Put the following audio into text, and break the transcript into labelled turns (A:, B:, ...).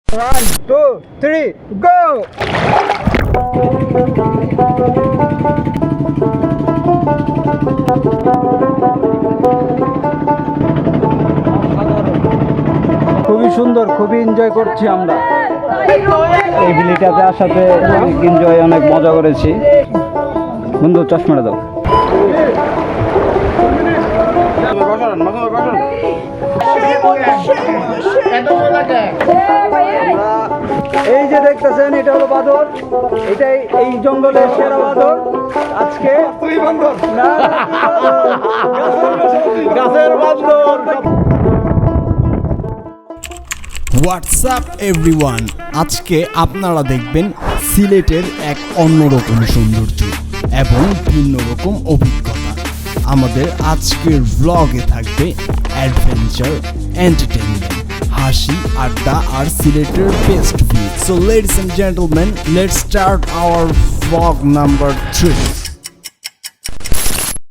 A: 1, 2, 3, go! খুবই সুন্দর, খুবই এনজয় করছি আমরা এই বিলিটাতে আসাতে। অনেক এনজয়, অনেক মজা করেছি। বন্ধু চশমাটা দাও। এই যে দেখতেছেন, এটা হলো বাঁদর। এটাই এই জঙ্গলের সেরা বাঁদর। আজকে না, গাছের বাঁদর।
B: হোয়াটসঅ্যাপ এভরিওয়ান, আজকে আপনারা দেখবেন সিলেটের এক অন্যরকম সৌন্দর্য এবং ভিন্ন রকম অভিজ্ঞতা। আমাদের আজকের ভ্লগে থাকবে অ্যাডভেঞ্চার, এন্টারটেইনমেন্ট, হাসি, আড্ডা আর সিলেটের best view. So ladies and gentleman, let's start our vlog number 3।